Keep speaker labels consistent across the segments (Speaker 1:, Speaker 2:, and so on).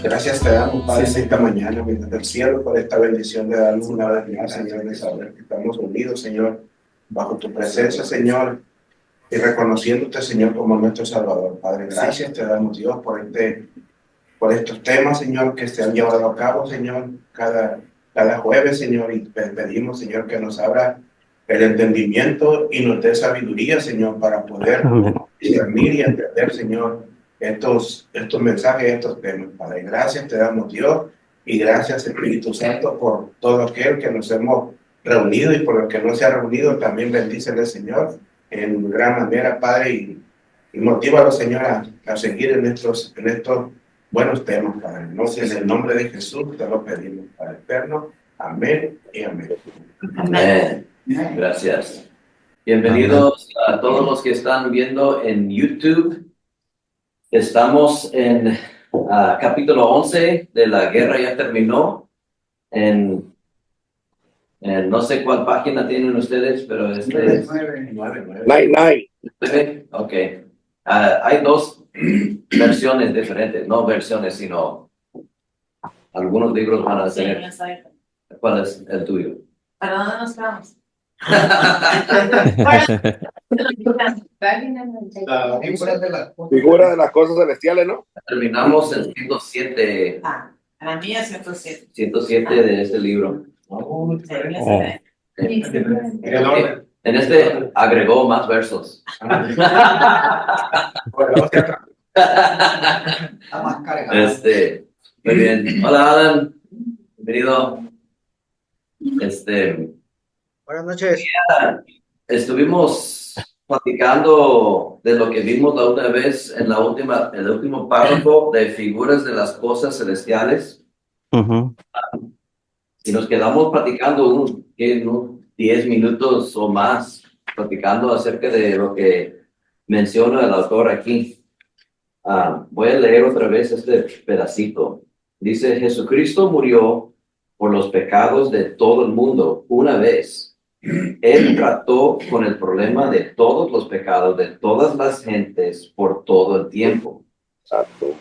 Speaker 1: Gracias te damos, Padre, esta mañana, desde el cielo, por esta bendición de darnos una vez más, Señor, de saber que estamos unidos, Señor, bajo tu presencia, Señor, y reconociéndote, Señor, como nuestro Salvador. Padre, gracias te damos, Dios, por estos temas, Señor, que se han llevado a cabo, Señor, cada jueves, Señor, y pedimos, Señor, que nos abra el entendimiento y nos dé sabiduría, Señor, para poder discernir y entender, Señor, estos mensajes, estos temas. Padre, gracias te damos, Dios, y gracias, Espíritu Santo, por todo aquel que nos hemos reunido, y por el que no se ha reunido, también bendícele, Señor, en gran manera, Padre, y motívalo, Señor, a seguir en estos buenos temas, Padre. No sé, en el nombre de Jesús te lo pedimos, Padre eterno. Amén y amén.
Speaker 2: Amén. Gracias. Bienvenidos a todos los que están viendo en YouTube. Estamos en capítulo 11 de La Guerra Ya Terminó. En no sé cuál página tienen ustedes, pero este es 9. Ok. Hay dos versiones diferentes, no versiones, sino algunos libros van a tener. ¿Cuál es el tuyo?
Speaker 3: ¿Para dónde nos vamos?
Speaker 4: Figura de las cosas celestiales, ¿no?
Speaker 2: Terminamos en 107.
Speaker 3: La mía 107.
Speaker 2: 107 de este libro. En este agregó más versos. Muy bien. Hola, Alan. Bienvenido.
Speaker 5: Buenas noches.
Speaker 2: Estuvimos platicando de lo que vimos la otra vez en el último párrafo de figuras de las cosas celestiales. Y nos quedamos platicando unos 10 minutos o más, platicando acerca de lo que menciona el autor aquí. Voy a leer otra vez este pedacito. Dice, Jesucristo murió por los pecados de todo el mundo una vez. Él trató con el problema de todos los pecados de todas las gentes por todo el tiempo.
Speaker 4: Exacto.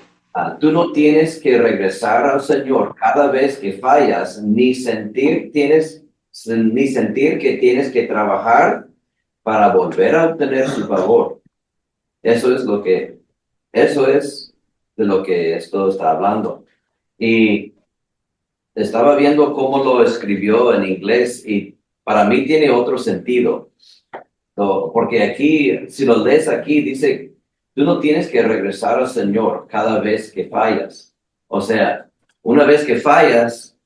Speaker 2: Tú no tienes que regresar al Señor cada vez que fallas, ni sentir que tienes que trabajar para volver a obtener su favor. Eso es de lo que esto está hablando. Y estaba viendo cómo lo escribió en inglés y para mí tiene otro sentido. Porque aquí, si lo lees aquí, dice, tú no tienes que regresar al Señor cada vez que fallas. O sea, una vez que fallas,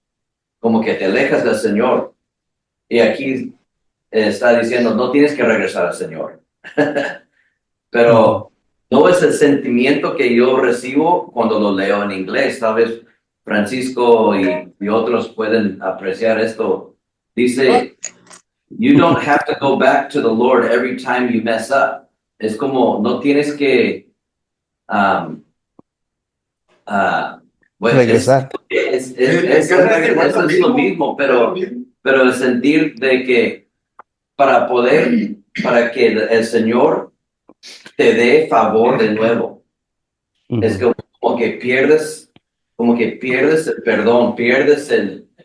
Speaker 2: como que te alejas del Señor. Y aquí está diciendo, no tienes que regresar al Señor. Pero no es el sentimiento que yo recibo cuando lo leo en inglés. Tal vez Francisco y otros pueden apreciar esto. Dice, you don't have to go back to the Lord every time you mess up. Es como, no tienes que
Speaker 6: regresar.
Speaker 2: Eso es lo mismo, pero el sentir de que para que el Señor te dé favor de nuevo. Es como que pierdes el perdón, pierdes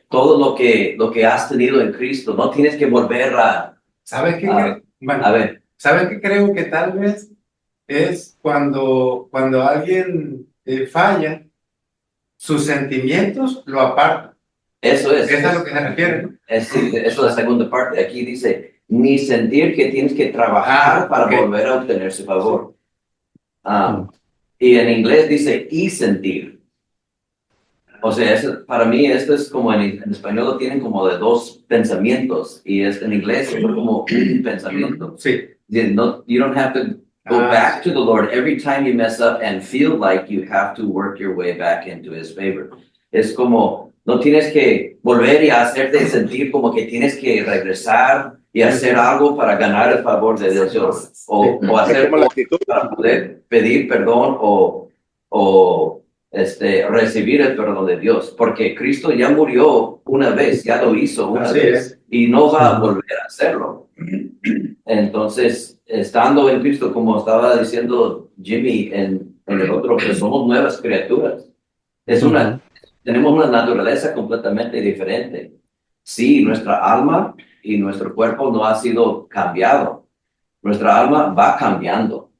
Speaker 2: todo lo que has tenido en Cristo. No tienes que volver
Speaker 7: ¿Sabes qué? ¿Sabes qué creo que tal vez es cuando alguien falla, sus sentimientos lo apartan?
Speaker 2: Eso es.
Speaker 7: Eso es a lo que se refiere, ¿no?
Speaker 2: Eso es la segunda parte. Aquí dice, ni sentir que tienes que trabajar para volver a obtener su favor. Y en inglés dice, y sentir. O sea, para mí esto es como en español lo tienen como de dos pensamientos y en inglés es como un pensamiento.
Speaker 7: Sí.
Speaker 2: You don't have to go back to the Lord every time you mess up and feel like you have to work your way back into His favor. Es como, no tienes que volver y hacerte sentir como que tienes que regresar y hacer algo para ganar el favor de Dios o hacer algo para poder pedir perdón o recibir el perdón de Dios, porque Cristo ya murió una vez, ya lo hizo una vez y no va a volver a hacerlo. Entonces, estando en Cristo, como estaba diciendo Jimmy en el otro, que somos nuevas criaturas. Tenemos una naturaleza completamente diferente. Sí, nuestra alma y nuestro cuerpo no ha sido cambiado. Nuestra alma va cambiando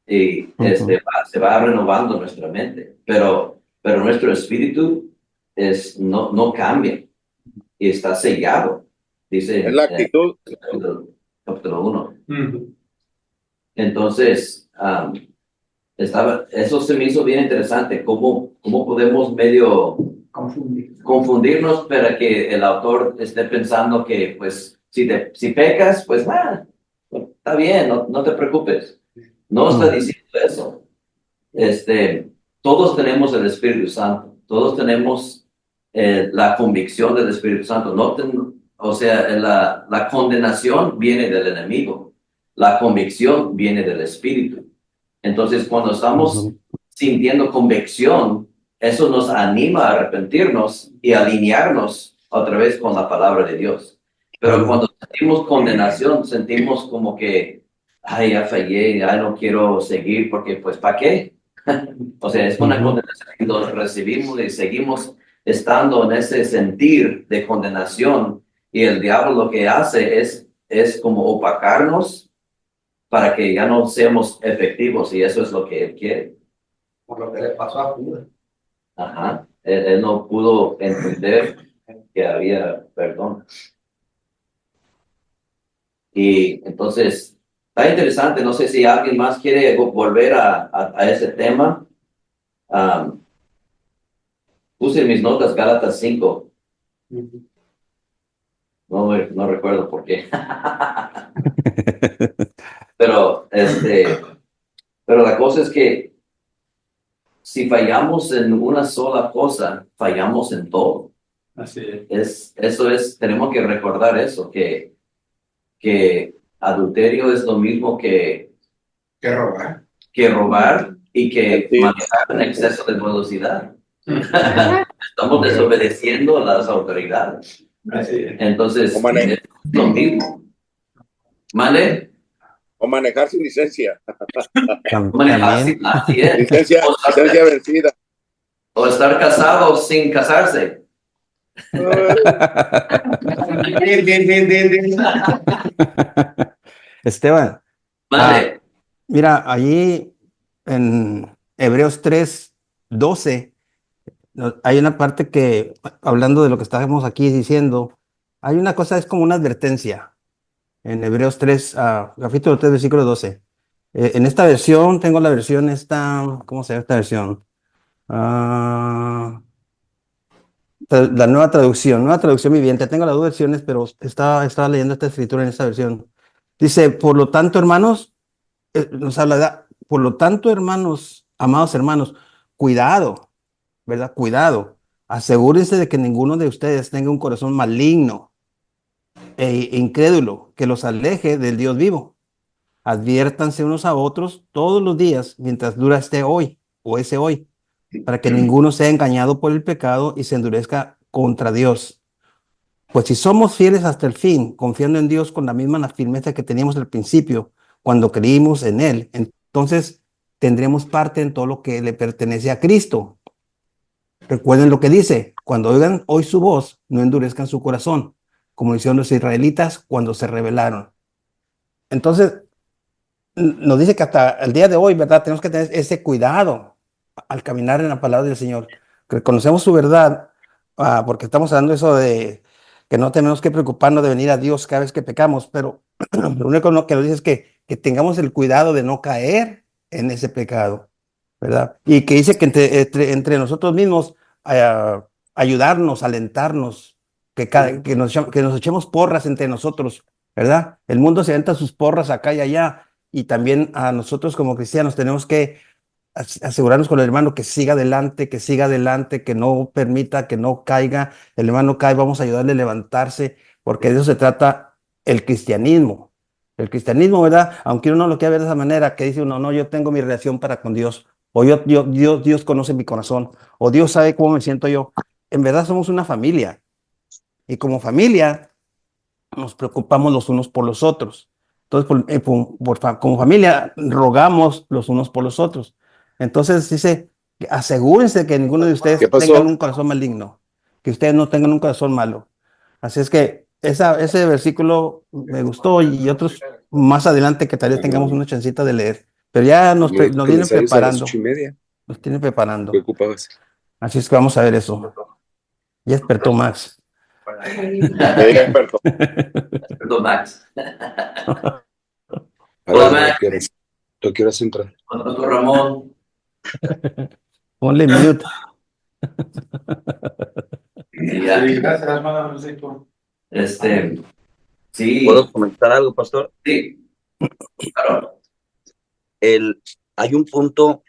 Speaker 2: y se va renovando nuestra mente, pero nuestro espíritu no cambia y está sellado, dice
Speaker 4: Es la actitud.
Speaker 2: capítulo 1. Entonces, eso se me hizo bien interesante, cómo podemos medio confundirnos para que el autor esté pensando que, pues, si pecas, pues, está bien, no te preocupes. No está diciendo eso. Todos tenemos el Espíritu Santo, todos tenemos la convicción del Espíritu Santo. O sea, la condenación viene del enemigo, la convicción viene del Espíritu. Entonces, cuando estamos sintiendo convicción, eso nos anima a arrepentirnos y alinearnos otra vez con la palabra de Dios. Pero cuando sentimos condenación, sentimos como que, ay, ya fallé, ya no quiero seguir, porque pues, ¿para qué? O sea, es una condenación que nos recibimos y seguimos estando en ese sentir de condenación, y el diablo lo que hace es como opacarnos para que ya no seamos efectivos, y eso es lo que él quiere.
Speaker 5: Por lo que le pasó a Judas.
Speaker 2: Ajá. Él no pudo entender que había perdón. Y entonces, está interesante. No sé si alguien más quiere volver a ese tema. Puse en mis notas Gálatas 5. No recuerdo por qué. Pero la cosa es que si fallamos en una sola cosa, fallamos en todo.
Speaker 7: Así es.
Speaker 2: Tenemos que recordar eso, que adulterio es lo mismo que robar y que manejar en exceso de velocidad. Estamos desobedeciendo a las autoridades.
Speaker 7: Así es.
Speaker 2: Entonces, es lo mismo. ¿Vale?
Speaker 4: O manejar sin licencia.
Speaker 2: Así es.
Speaker 4: Licencia vencida.
Speaker 2: O estar casado sin casarse.
Speaker 6: Esteban,
Speaker 2: Vale.
Speaker 6: mira, allí en Hebreos 3:12 hay una parte que, hablando de lo que estábamos aquí diciendo, hay una cosa, es como una advertencia en Hebreos 3, capítulo 3, versículo 12. En esta versión, tengo la versión ¿cómo se llama esta versión? La nueva traducción viviente. Tengo las dos versiones, pero estaba leyendo esta escritura en esta versión. Dice, por lo tanto, hermanos, nos habla, por lo tanto, hermanos, amados hermanos, cuidado, ¿verdad? Cuidado. Asegúrense de que ninguno de ustedes tenga un corazón maligno e incrédulo que los aleje del Dios vivo. Adviértanse unos a otros todos los días mientras dura este hoy o ese hoy, para que ninguno sea engañado por el pecado y se endurezca contra Dios. Pues si somos fieles hasta el fin, confiando en Dios con la misma firmeza que teníamos al principio, cuando creímos en Él, entonces tendremos parte en todo lo que le pertenece a Cristo. Recuerden lo que dice: cuando oigan hoy su voz, no endurezcan su corazón, como hicieron los israelitas cuando se rebelaron. Entonces, nos dice que hasta el día de hoy, ¿verdad? Tenemos que tener ese cuidado al caminar en la palabra del Señor, que conocemos su verdad, porque estamos hablando de eso de que no tenemos que preocuparnos de venir a Dios cada vez que pecamos, pero lo único que nos dice es que tengamos el cuidado de no caer en ese pecado, ¿verdad? Y que dice que entre nosotros mismos ayudarnos, alentarnos, que nos echemos porras entre nosotros, ¿verdad? El mundo se avienta sus porras acá y allá, y también a nosotros como cristianos tenemos que asegurarnos con el hermano que siga adelante, que no permita que no caiga. El hermano cae, vamos a ayudarle a levantarse, porque de eso se trata el cristianismo. El cristianismo, ¿verdad? Aunque uno no lo quiera ver de esa manera, que dice uno, no, yo tengo mi relación para con Dios, o Dios conoce mi corazón, o Dios sabe cómo me siento yo. En verdad somos una familia, y como familia nos preocupamos los unos por los otros. Entonces, como familia, rogamos los unos por los otros. Entonces dice, Asegúrense que ninguno de ustedes
Speaker 4: ¿Qué pasó?
Speaker 6: tengan un corazón maligno, que ustedes no tengan un corazón malo. Así es que ese versículo me gustó y otros más adelante que tal vez tengamos una chancita de leer. Pero ya nos
Speaker 4: Me dijo que le
Speaker 6: vienen
Speaker 4: sales a las
Speaker 6: preparando,
Speaker 4: 8:30.
Speaker 6: nos tienen
Speaker 4: ¿Qué
Speaker 6: preparando.
Speaker 4: ocupabas?
Speaker 6: Así es que vamos a ver eso. Ya despertó Max.
Speaker 4: Perdón.
Speaker 2: Perdón, Max.
Speaker 4: A
Speaker 2: Hola,
Speaker 4: ver,
Speaker 2: Max.
Speaker 4: ¿tú quieres entrar?
Speaker 2: Con Ramón.
Speaker 6: Ponle mute.
Speaker 2: Ya.
Speaker 7: Sí, gracias, hermano Francisco.
Speaker 2: Sí,
Speaker 8: ¿Puedo comentar algo, pastor?
Speaker 2: sí, claro.
Speaker 8: Hay un punto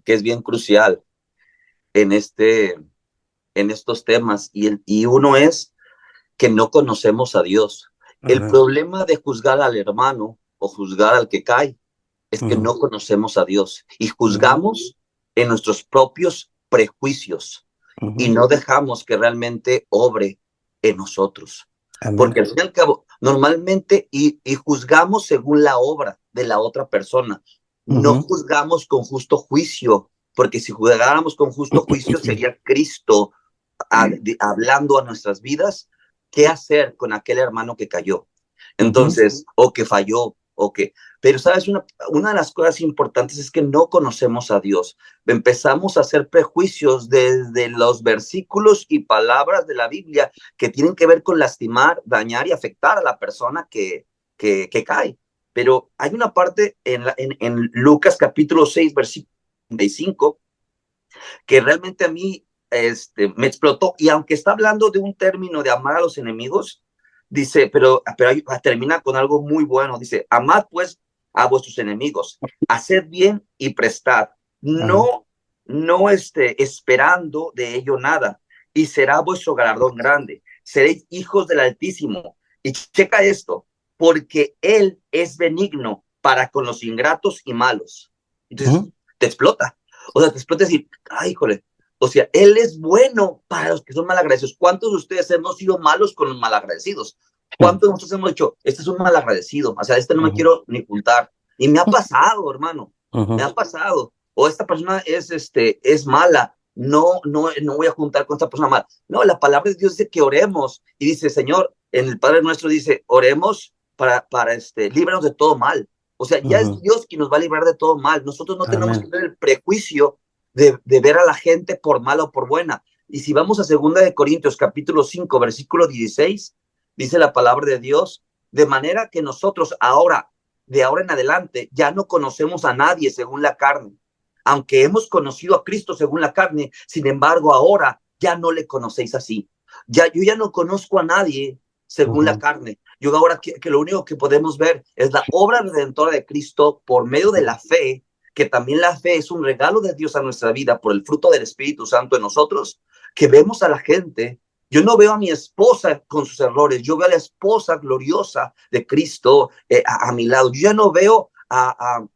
Speaker 8: que es bien crucial en estos temas y uno es que no conocemos a Dios. El
Speaker 6: Ajá.
Speaker 8: problema de juzgar al hermano o juzgar al que cae es que no conocemos a Dios y juzgamos en nuestros propios prejuicios y no dejamos que realmente obre en nosotros.
Speaker 6: Amén.
Speaker 8: Porque al fin y al cabo, normalmente y juzgamos según la obra de la otra persona. No juzgamos con justo juicio, porque si juzgáramos con justo juicio sería Cristo hablando a nuestras vidas qué hacer con aquel hermano que cayó. Entonces, o que falló, pero sabes, una de las cosas importantes es que no conocemos a Dios. Empezamos a hacer prejuicios desde los versículos y palabras de la Biblia que tienen que ver con lastimar, dañar y afectar a la persona que cae. Pero hay una parte en Lucas capítulo 6, versículo 35, que realmente a mí me explotó. Y aunque está hablando de un término de amar a los enemigos, dice, pero termina con algo muy bueno. Dice, amad pues a vuestros enemigos, haced bien y prestad, no esperando de ello nada, y será vuestro galardón grande. Seréis hijos del Altísimo. Y checa esto, porque Él es benigno para con los ingratos y malos. Entonces, te explota. O sea, te explota decir, ay, híjole, o sea, Él es bueno para los que son malagradecidos. ¿Cuántos de ustedes hemos sido malos con los malagradecidos? ¿Cuántos de nosotros hemos dicho, este es un malagradecido? O sea, no me quiero ni ocultar. Y me ha pasado, hermano, me ha pasado. O esta persona es mala, no voy a juntar con esta persona mala. No, la palabra de Dios dice que oremos. Y dice, Señor, en el Padre Nuestro dice, oremos para líbranos de todo mal. O sea, ya es Dios quien nos va a librar de todo mal. Nosotros no tenemos que tener el prejuicio de ver a la gente por mala o por buena. Y si vamos a 2 de Corintios, capítulo 5, versículo 16, dice la palabra de Dios, de manera que nosotros de ahora en adelante, ya no conocemos a nadie según la carne. Aunque hemos conocido a Cristo según la carne, sin embargo, ahora ya no le conocéis así. Yo ya no conozco a nadie según la carne. Yo ahora que lo único que podemos ver es la obra redentora de Cristo por medio de la fe, que también la fe es un regalo de Dios a nuestra vida por el fruto del Espíritu Santo en nosotros, que vemos a la gente. Yo no veo a mi esposa con sus errores, yo veo a la esposa gloriosa de Cristo a mi lado. Yo ya no veo a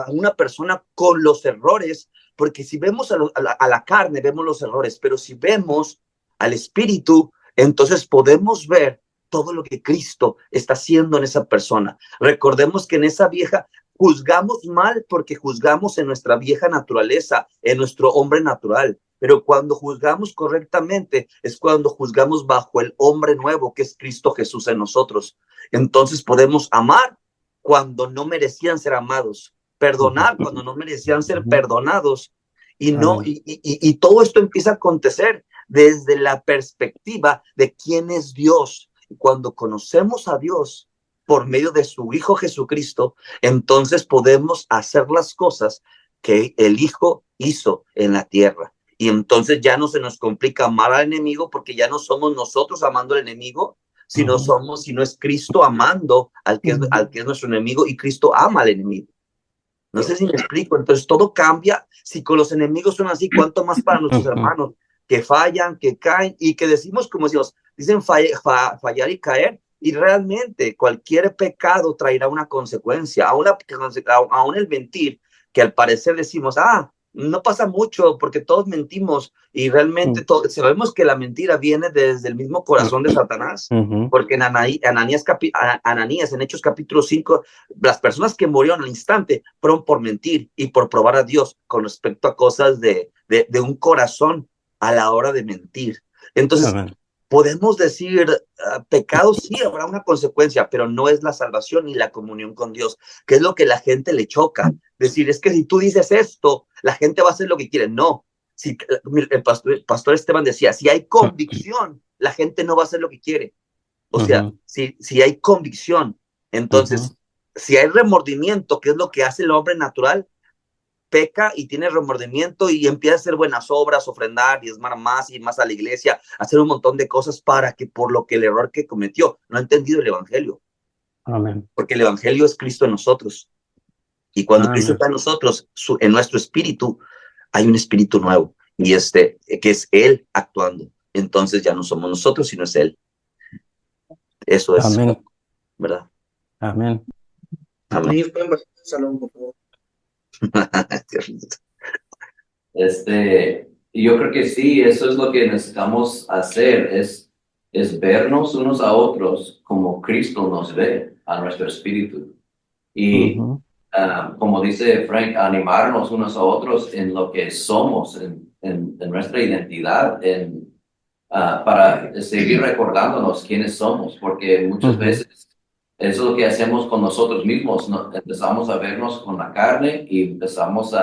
Speaker 8: una persona con los errores, porque si vemos a la carne, vemos los errores, pero si vemos al Espíritu, entonces podemos ver todo lo que Cristo está haciendo en esa persona. Recordemos que en esa vieja juzgamos mal porque juzgamos en nuestra vieja naturaleza, en nuestro hombre natural. Pero cuando juzgamos correctamente es cuando juzgamos bajo el hombre nuevo que es Cristo Jesús en nosotros. Entonces podemos amar cuando no merecían ser amados, perdonar cuando no merecían ser perdonados. Y todo esto empieza a acontecer desde la perspectiva de quién es Dios. Y cuando conocemos a Dios por medio de su Hijo Jesucristo, entonces podemos hacer las cosas que el Hijo hizo en la tierra. Y entonces ya no se nos complica amar al enemigo, porque ya no somos nosotros amando al enemigo, sino es Cristo amando al que es nuestro enemigo, y Cristo ama al enemigo. No sé si me explico. Entonces todo cambia. Si con los enemigos son así, ¿cuánto más para nuestros hermanos que fallan, que caen y que decimos, como decimos, dicen fallar y caer? Y realmente cualquier pecado traerá una consecuencia, aún el mentir, que al parecer decimos, no pasa mucho porque todos mentimos y realmente sabemos que la mentira viene desde el mismo corazón de Satanás. Porque en Ananías, en Hechos capítulo 5, las personas que murieron al instante fueron por mentir y por probar a Dios con respecto a cosas de un corazón a la hora de mentir. Entonces, podemos decir, pecado sí habrá una consecuencia, pero no es la salvación ni la comunión con Dios, que es lo que la gente le choca. Decir, es que si tú dices esto, la gente va a hacer lo que quiere. No, si el pastor Esteban decía, si hay convicción, la gente no va a hacer lo que quiere. O sea, si hay convicción, entonces, si hay remordimiento, que es lo que hace el hombre natural, peca y tiene remordimiento y empieza a hacer buenas obras, ofrendar, diezmar más y más a la iglesia, hacer un montón de cosas para que por lo que el error que cometió, no ha entendido el evangelio.
Speaker 6: Amén.
Speaker 8: Porque el evangelio es Cristo en nosotros. Y cuando Cristo está en nosotros, en nuestro espíritu, hay un espíritu nuevo y que es Él actuando. Entonces ya no somos nosotros, sino es Él. Eso es.
Speaker 6: Amén.
Speaker 8: ¿Verdad?
Speaker 6: Amén.
Speaker 8: Amén.
Speaker 2: Yo creo que sí, eso es lo que necesitamos hacer, es vernos unos a otros como Cristo nos ve a nuestro espíritu. Y como dice Frank, animarnos unos a otros en lo que somos, en nuestra identidad, para seguir recordándonos quiénes somos, porque muchas veces eso es lo que hacemos con nosotros mismos, ¿no? Empezamos a vernos con la carne y empezamos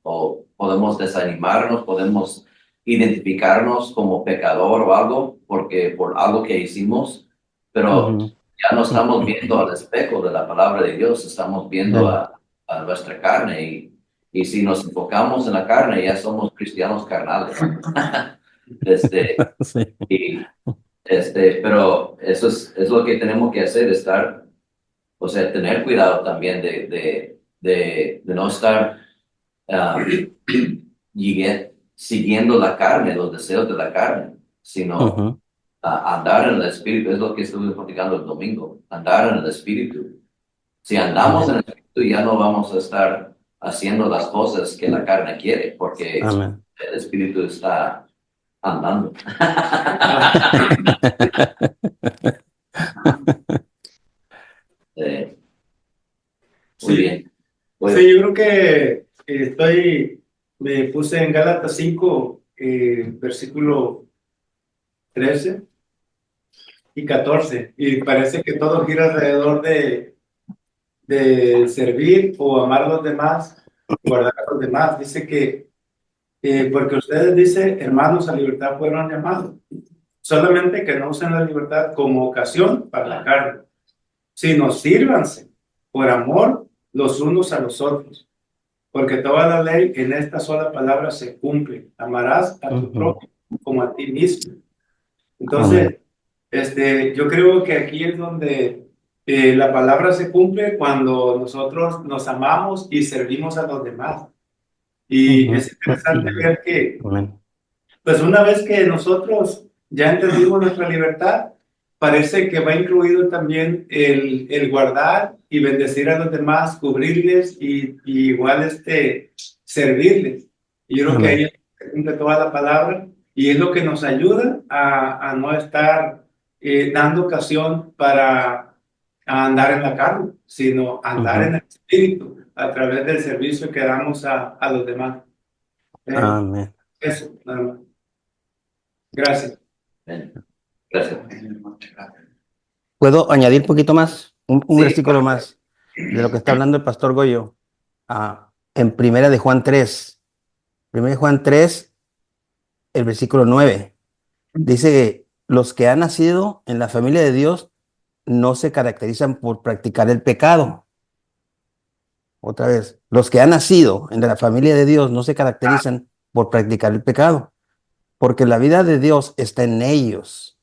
Speaker 2: o podemos desanimarnos, podemos identificarnos como pecador o algo, por algo que hicimos, pero ya no estamos viendo al espejo de la palabra de Dios, estamos viendo a nuestra carne y si nos enfocamos en la carne ya somos cristianos carnales. Pero eso es lo que tenemos que hacer, tener cuidado también de no estar siguiendo la carne, los deseos de la carne, sino andar en el espíritu. Es lo que estuve platicando el domingo, andar en el espíritu. Si andamos en el espíritu ya no vamos a estar haciendo las cosas que la carne quiere, porque el espíritu está andando. Muy bien.
Speaker 7: Sí, yo creo que me puse en Gálatas 5, versículo 13 y 14, y parece que todo gira alrededor de servir o amar a los demás, guardar a los demás. Dice que porque ustedes, dice, hermanos, a libertad fueron llamados, solamente que no usen la libertad como ocasión para la carne, sino sírvanse por amor los unos a los otros, porque toda la ley en esta sola palabra se cumple: amarás a tu prójimo como a ti mismo. Entonces, yo creo que aquí es donde la palabra se cumple, cuando nosotros nos amamos y servimos a los demás. Y es interesante ver que, pues una vez que nosotros ya entendimos nuestra libertad, parece que va incluido también el guardar y bendecir a los demás, cubrirles y igual servirles. Y yo creo que ahí se cumple toda la palabra y es lo que nos ayuda a no estar dando ocasión para andar en la carne, sino andar en el espíritu a través del servicio que damos a los demás.
Speaker 6: Amén.
Speaker 7: Eso, nada más. Gracias.
Speaker 2: Gracias.
Speaker 6: ¿Puedo añadir un poquito más? Un versículo más de lo que está hablando el pastor Goyo. En Primera de Juan 3. Primera de Juan 3, el versículo 9. Dice que los que han nacido en la familia de Dios no se caracterizan por practicar el pecado. Otra vez, los que han nacido en la familia de Dios no se caracterizan por practicar el pecado, porque la vida de Dios está en ellos.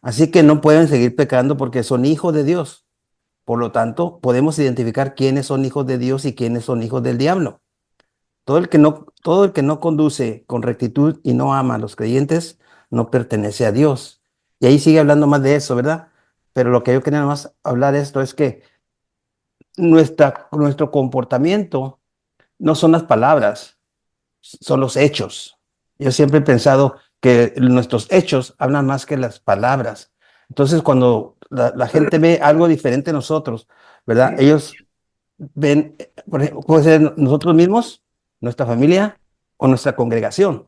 Speaker 6: Así que no pueden seguir pecando porque son hijos de Dios. Por lo tanto, podemos identificar quiénes son hijos de Dios y quiénes son hijos del diablo. Todo el que no conduce con rectitud y no ama a los creyentes no pertenece a Dios. Y ahí sigue hablando más de eso, ¿verdad? Pero lo que yo quería más hablar de esto es que nuestro comportamiento no son las palabras, son los hechos. Yo siempre he pensado que nuestros hechos hablan más que las palabras. Entonces, cuando la gente ve algo diferente en nosotros, ¿verdad? Ellos ven, por ejemplo, puede ser nosotros mismos, nuestra familia o nuestra congregación,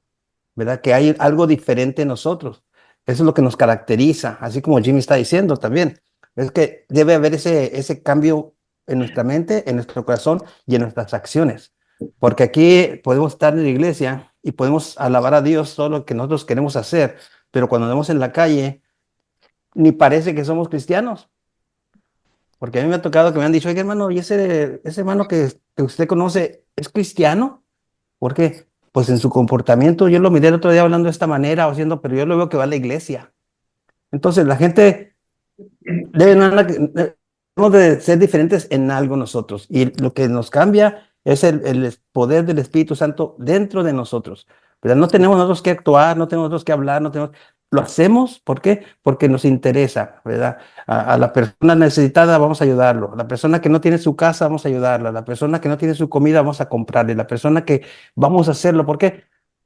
Speaker 6: ¿verdad? Que hay algo diferente en nosotros. Eso es lo que nos caracteriza, así como Jimmy está diciendo también. Es que debe haber ese cambio en nuestra mente, en nuestro corazón y en nuestras acciones. Porque aquí podemos estar en la iglesia y podemos alabar a Dios todo lo que nosotros queremos hacer, pero cuando vemos en la calle, ni parece que somos cristianos. Porque a mí me ha tocado que me han dicho, oye, hermano, ¿y ese hermano que usted conoce es cristiano? ¿Por qué? Pues en su comportamiento, yo lo miré el otro día hablando de esta manera o haciendo, pero yo lo veo que va a la iglesia. Entonces, la gente debemos de ser diferentes en algo nosotros. Y lo que nos cambia es el poder del Espíritu Santo dentro de nosotros. ¿Verdad? No tenemos nosotros que actuar, no tenemos nosotros que hablar, lo hacemos, ¿por qué? Porque nos interesa, ¿verdad? A la persona necesitada vamos a ayudarlo, a la persona que no tiene su casa vamos a ayudarla, a la persona que no tiene su comida vamos a comprarle, la persona que vamos a hacerlo, ¿por qué?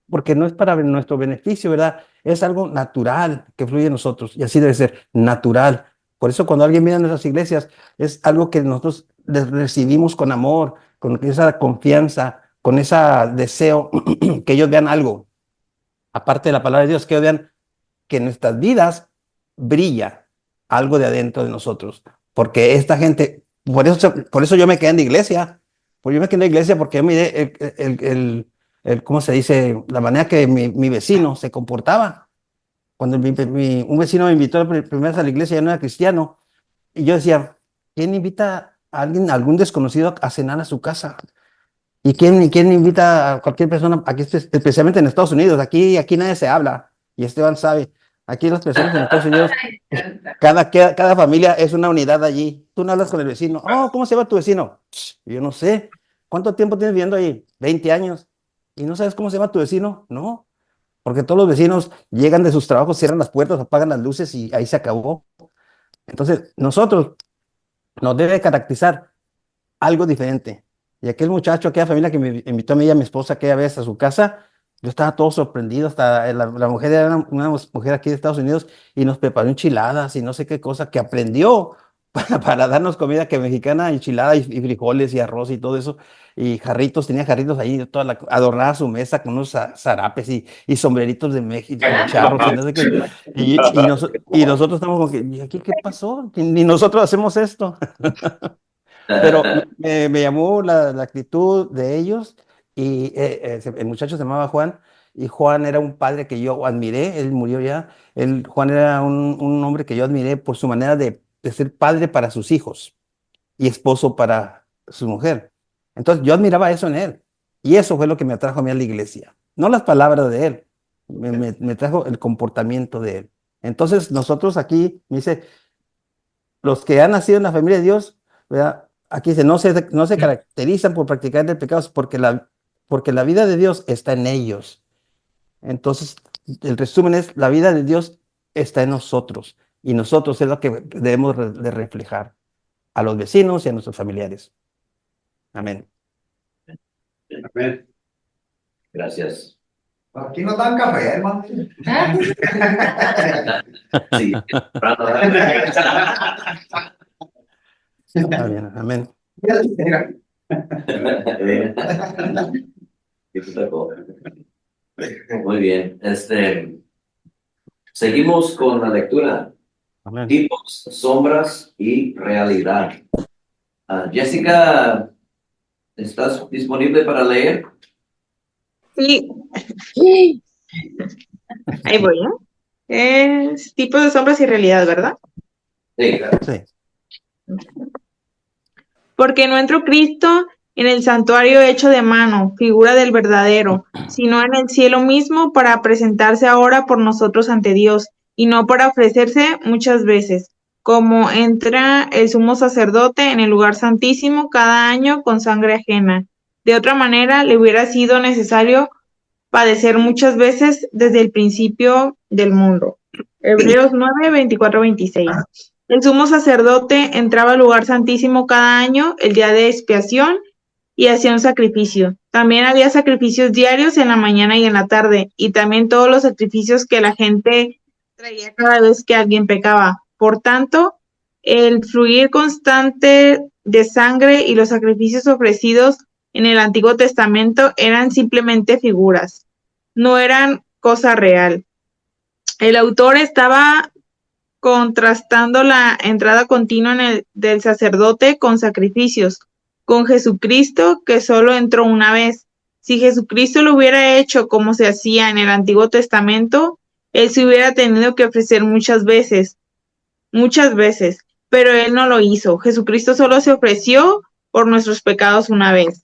Speaker 6: Porque no es para nuestro beneficio, ¿verdad? Es algo natural que fluye en nosotros y así debe ser, natural. Por eso cuando alguien mira nuestras iglesias, es algo que nosotros les recibimos con amor, con esa confianza, con ese deseo que ellos vean algo, aparte de la palabra de Dios, que ellos vean que en nuestras vidas brilla algo de adentro de nosotros, porque esta gente, por eso yo me quedé en la iglesia, yo me quedé en la iglesia porque yo miré ¿cómo se dice? La manera que mi vecino se comportaba. Cuando un vecino me invitó la primera vez a la iglesia, yo no era cristiano, y yo decía, ¿quién invita a alguien, algún desconocido a cenar a su casa? ¿Y quién invita a cualquier persona, aquí, especialmente en Estados Unidos? Aquí nadie se habla, y Esteban sabe. Aquí las personas en Estados Unidos, cada familia es una unidad allí. Tú no hablas con el vecino. Oh, ¿cómo se llama tu vecino? Yo no sé. ¿Cuánto tiempo tienes viviendo ahí? 20 años. ¿Y no sabes cómo se llama tu vecino? No. Porque todos los vecinos llegan de sus trabajos, cierran las puertas, apagan las luces y ahí se acabó. Entonces, nosotros nos debe caracterizar algo diferente. Y aquel muchacho, aquella familia que me invitó a mí y a mi esposa aquella vez a su casa, yo estaba todo sorprendido, hasta la mujer era una mujer aquí de Estados Unidos y nos preparó enchiladas y no sé qué cosa, que aprendió para darnos comida que mexicana, enchiladas y frijoles y arroz y todo eso, y jarritos, tenía jarritos ahí, adornada su mesa con unos zarapes y sombreritos de México, charros y no sé qué, y nosotros estamos como que, ¿y aquí qué pasó? Ni nosotros hacemos esto. Pero me llamó la actitud de ellos y el muchacho se llamaba Juan y Juan era un padre que yo admiré, él murió ya, Juan era un hombre que yo admiré por su manera de ser padre para sus hijos y esposo para su mujer. Entonces yo admiraba eso en él y eso fue lo que me atrajo a mí a la iglesia, no las palabras de él, me trajo el comportamiento de él. Entonces nosotros aquí, me dice, los que han nacido en la familia de Dios, ¿verdad? Aquí dice, no se caracterizan por practicar el pecado porque la vida de Dios está en ellos. Entonces, el resumen es, la vida de Dios está en nosotros y nosotros es lo que debemos de reflejar a los vecinos y a nuestros familiares. Amén.
Speaker 7: Amén.
Speaker 2: Gracias.
Speaker 5: Aquí no dan café, hermano.
Speaker 2: Sí.
Speaker 6: Está bien, amén.
Speaker 2: Muy bien. Seguimos con la lectura.
Speaker 6: Amén.
Speaker 2: Tipos, sombras y realidad. Jessica, ¿estás disponible para leer?
Speaker 9: Sí. Ahí voy, ¿no? Es tipos de sombras y realidad, ¿verdad?
Speaker 2: Sí, claro.
Speaker 6: Sí.
Speaker 9: Porque no entró Cristo en el santuario hecho de mano, figura del verdadero, sino en el cielo mismo para presentarse ahora por nosotros ante Dios, y no para ofrecerse muchas veces, como entra el sumo sacerdote en el lugar santísimo cada año con sangre ajena. De otra manera, le hubiera sido necesario padecer muchas veces desde el principio del mundo. Hebreos 9, 24, 26. El sumo sacerdote entraba al lugar santísimo cada año, el día de expiación, y hacía un sacrificio. También había sacrificios diarios en la mañana y en la tarde, y también todos los sacrificios que la gente traía cada vez que alguien pecaba. Por tanto, el fluir constante de sangre y los sacrificios ofrecidos en el Antiguo Testamento eran simplemente figuras, no eran cosa real. El autor estaba contrastando la entrada continua del sacerdote con sacrificios, con Jesucristo que solo entró una vez. Si Jesucristo lo hubiera hecho como se hacía en el Antiguo Testamento, él se hubiera tenido que ofrecer muchas veces, pero él no lo hizo. Jesucristo solo se ofreció por nuestros pecados una vez.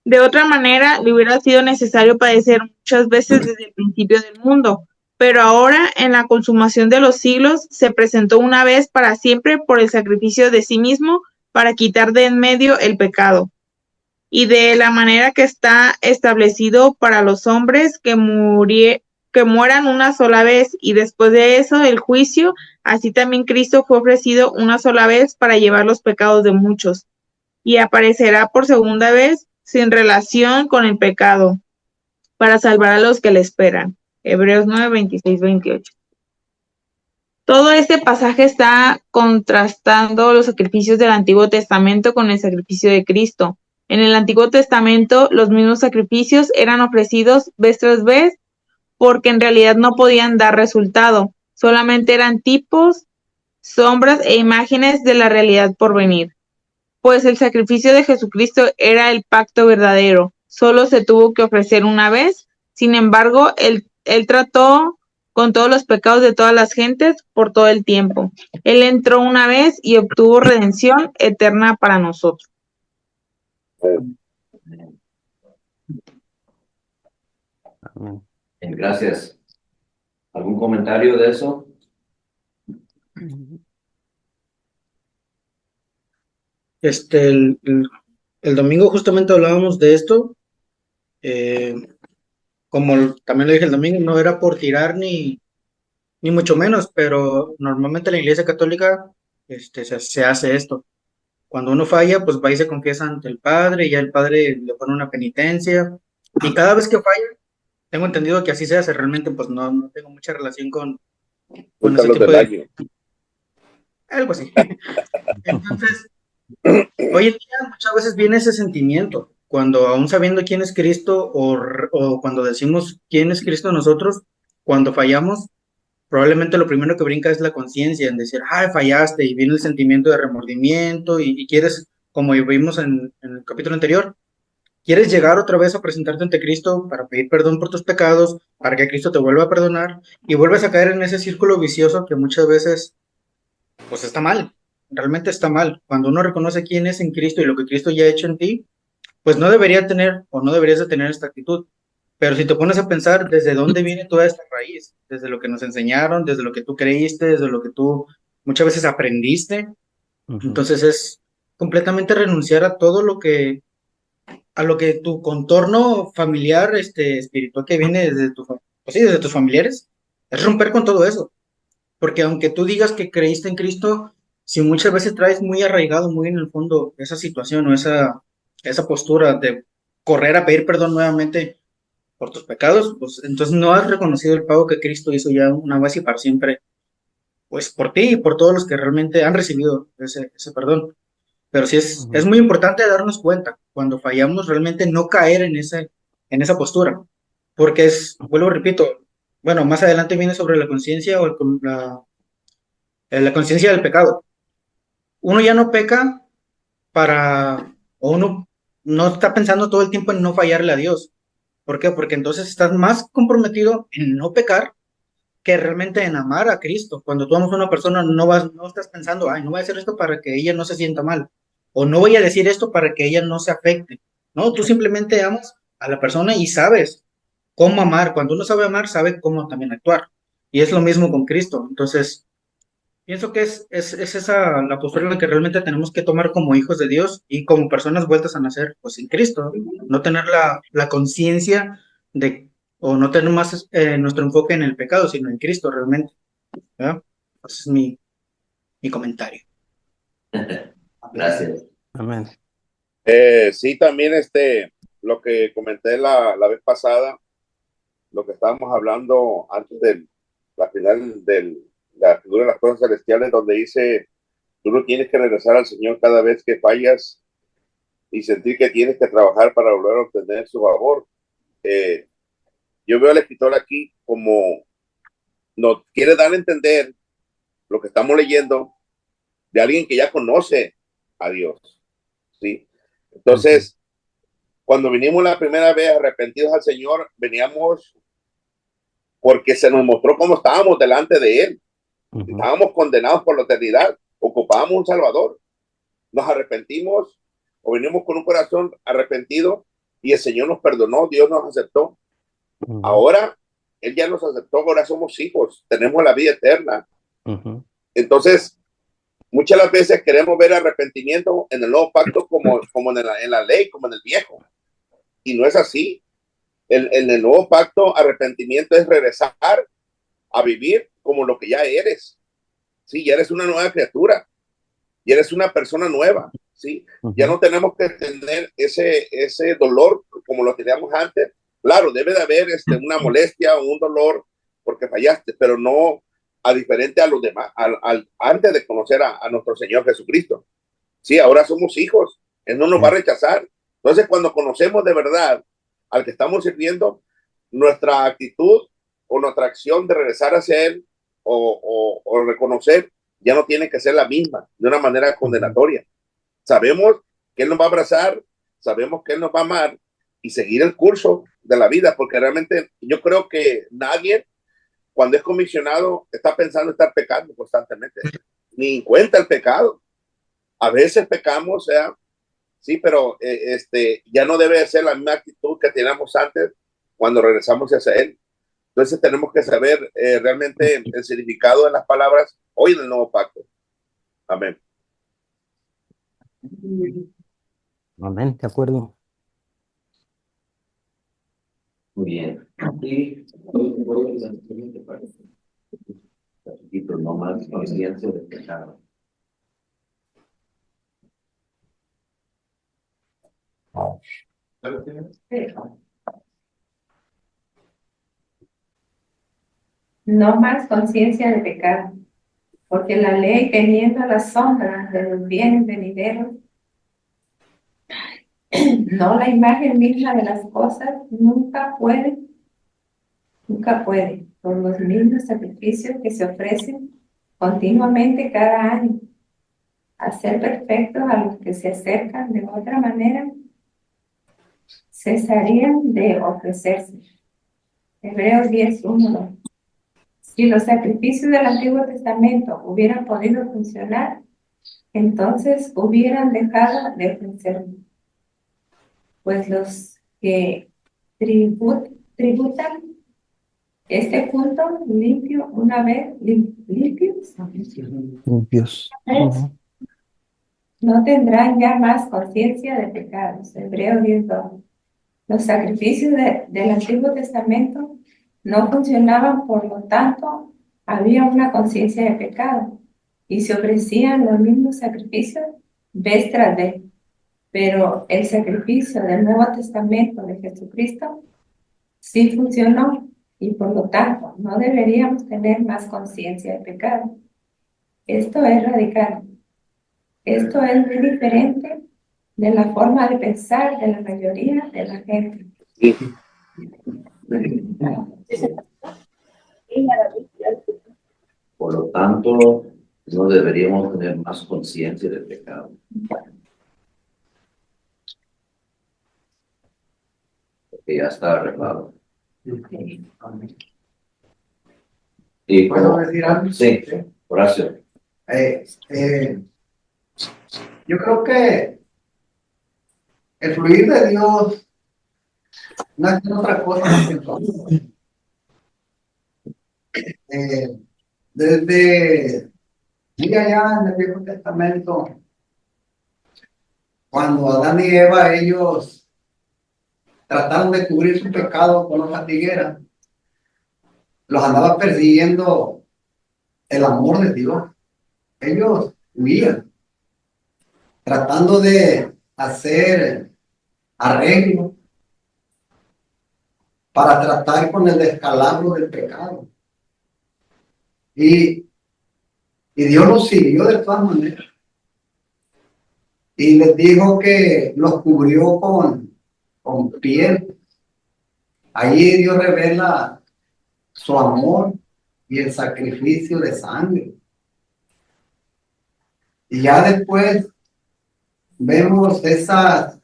Speaker 9: De otra manera, le hubiera sido necesario padecer muchas veces desde el principio del mundo, pero ahora, en la consumación de los siglos, se presentó una vez para siempre por el sacrificio de sí mismo para quitar de en medio el pecado. Y de la manera que está establecido para los hombres que mueran una sola vez y después de eso el juicio, así también Cristo fue ofrecido una sola vez para llevar los pecados de muchos, y aparecerá por segunda vez sin relación con el pecado, para salvar a los que le esperan. Hebreos 9, 26, 28. Todo este pasaje está contrastando los sacrificios del Antiguo Testamento con el sacrificio de Cristo. En el Antiguo Testamento, los mismos sacrificios eran ofrecidos vez tras vez porque en realidad no podían dar resultado, solamente eran tipos, sombras e imágenes de la realidad por venir. Pues el sacrificio de Jesucristo era el pacto verdadero, solo se tuvo que ofrecer una vez. Sin embargo, él trató con todos los pecados de todas las gentes por todo el tiempo. Él entró una vez y obtuvo redención eterna para nosotros.
Speaker 6: Amén.
Speaker 2: Bien, gracias. ¿Algún comentario de eso?
Speaker 10: El domingo justamente hablábamos de esto, como también lo dije el domingo, no era por tirar ni mucho menos, pero normalmente en la Iglesia Católica se hace esto. Cuando uno falla, pues va y se confiesa ante el Padre, y ya el Padre le pone una penitencia, y cada vez que falla, tengo entendido que así se hace. Realmente pues no tengo mucha relación con ese
Speaker 4: Carlos
Speaker 10: tipo
Speaker 4: del Año.
Speaker 10: algo así. Entonces, hoy en día muchas veces viene ese sentimiento, cuando aún sabiendo quién es Cristo o cuando decimos quién es Cristo nosotros, cuando fallamos, probablemente lo primero que brinca es la conciencia, en decir, ay, fallaste, y viene el sentimiento de remordimiento y quieres, como vimos en el capítulo anterior, quieres llegar otra vez a presentarte ante Cristo para pedir perdón por tus pecados, para que Cristo te vuelva a perdonar, y vuelves a caer en ese círculo vicioso que muchas veces pues está mal, realmente está mal. Cuando uno reconoce quién es en Cristo y lo que Cristo ya ha hecho en ti, pues no debería tener o no deberías de tener esta actitud. Pero si te pones a pensar desde dónde viene toda esta raíz, desde lo que nos enseñaron, desde lo que tú creíste, desde lo que tú muchas veces aprendiste, entonces es completamente renunciar a todo a lo que tu contorno familiar, espiritual que viene pues sí, desde tus familiares, es romper con todo eso. Porque aunque tú digas que creíste en Cristo, si muchas veces traes muy arraigado, muy en el fondo, esa situación o esa postura de correr a pedir perdón nuevamente por tus pecados, pues entonces no has reconocido el pago que Cristo hizo ya una vez y para siempre, pues por ti y por todos los que realmente han recibido ese perdón. Pero sí es muy importante darnos cuenta cuando fallamos, realmente no caer en esa postura, porque vuelvo, repito, bueno, más adelante viene sobre la conciencia o la conciencia del pecado. Uno ya no peca o uno no está pensando todo el tiempo en no fallarle a Dios. ¿Por qué? Porque entonces estás más comprometido en no pecar que realmente en amar a Cristo. Cuando tú amas a una persona, no estás pensando, ay, no voy a hacer esto para que ella no se sienta mal, o no voy a decir esto para que ella no se afecte. No, tú simplemente amas a la persona y sabes cómo amar. Cuando uno sabe amar, sabe cómo también actuar. Y es lo mismo con Cristo. Entonces, pienso que es esa la postura en la que realmente tenemos que tomar como hijos de Dios y como personas vueltas a nacer, pues en Cristo, no tener la conciencia o no tener más nuestro enfoque en el pecado, sino en Cristo realmente, ¿verdad? Ese es mi comentario.
Speaker 2: Gracias.
Speaker 6: Amén.
Speaker 4: Sí, también lo que comenté la vez pasada, lo que estábamos hablando antes de la final de la figura de las cosas celestiales, donde dice, tú no tienes que regresar al Señor cada vez que fallas y sentir que tienes que trabajar para volver a obtener su favor. Yo veo al escritor aquí como nos quiere dar a entender lo que estamos leyendo de alguien que ya conoce a Dios, ¿sí? Entonces, cuando vinimos la primera vez arrepentidos al Señor, veníamos porque se nos mostró cómo estábamos delante de Él. Estábamos condenados por la eternidad, ocupábamos un Salvador. Nos arrepentimos o venimos con un corazón arrepentido y el Señor nos perdonó, Dios nos aceptó. Ahora, Él ya nos aceptó, ahora somos hijos, tenemos la vida eterna. Entonces, muchas las veces queremos ver arrepentimiento en el nuevo pacto como en la ley, como en el viejo. Y no es así. En el nuevo pacto, arrepentimiento es regresar a vivir como lo que ya eres. Sí, ya eres una nueva criatura. Ya eres una persona nueva. Sí, ya no tenemos que tener ese dolor como lo teníamos antes. Claro, debe de haber una molestia o un dolor porque fallaste, pero no a diferente a los demás, antes de conocer a nuestro Señor Jesucristo. Sí, ahora somos hijos. Él no nos va a rechazar. Entonces, cuando conocemos de verdad al que estamos sirviendo, nuestra actitud o nuestra acción de regresar hacia Él o reconocer ya no tiene que ser la misma, de una manera condenatoria. Sabemos que Él nos va a abrazar, sabemos que Él nos va a amar y seguir el curso de la vida, porque realmente yo creo que nadie, cuando es comisionado, está pensando en estar pecando constantemente, ni en cuenta el pecado. A veces pecamos, sí, pero ya no debe ser la misma actitud que teníamos antes cuando regresamos hacia Él. Entonces tenemos que saber realmente el significado de las palabras hoy en el nuevo pacto. Amén.
Speaker 6: Amén, de acuerdo.
Speaker 2: Muy bien. Y voy a la siguiente parte. Y pero no más conciencia de pecado.
Speaker 3: No más conciencia de pecado, porque la ley, teniendo la sombra de los bienes venideros, no la imagen misma de las cosas, nunca puede, por los mismos sacrificios que se ofrecen continuamente cada año, hacer perfectos a los que se acercan. De otra manera, cesarían de ofrecerse. Hebreos 10:1. Si los sacrificios del Antiguo Testamento hubieran podido funcionar, entonces hubieran dejado de ofrecerse. Pues los que tributan este punto limpio una vez, limpios, no tendrán ya más conciencia de pecados. Hebreos 10:2. Los sacrificios del Antiguo Testamento no funcionaban, por lo tanto, había una conciencia de pecado y se ofrecían los mismos sacrificios vez tras vez. Pero el sacrificio del Nuevo Testamento de Jesucristo sí funcionó y por lo tanto no deberíamos tener más conciencia de pecado. Esto es radical. Esto es muy diferente de la forma de pensar de la mayoría de la gente.
Speaker 2: Sí. Por lo tanto, no deberíamos tener más conciencia del pecado. Porque ya está arreglado. Y
Speaker 5: ¿Puedo decir algo?
Speaker 2: Sí, Horacio.
Speaker 5: Yo creo que el fluir de Dios no es otra cosa más que todo. Desde muy allá en el Viejo Testamento, cuando Adán y Eva, ellos trataron de cubrir su pecado con una faldiguera, los andaba persiguiendo el amor de Dios. Ellos huían, tratando de hacer arreglo para tratar con el descalabro del pecado. Y Dios los siguió de todas maneras. Y les dijo que los cubrió con piel. Ahí Dios revela su amor y el sacrificio de sangre. Y ya después vemos esas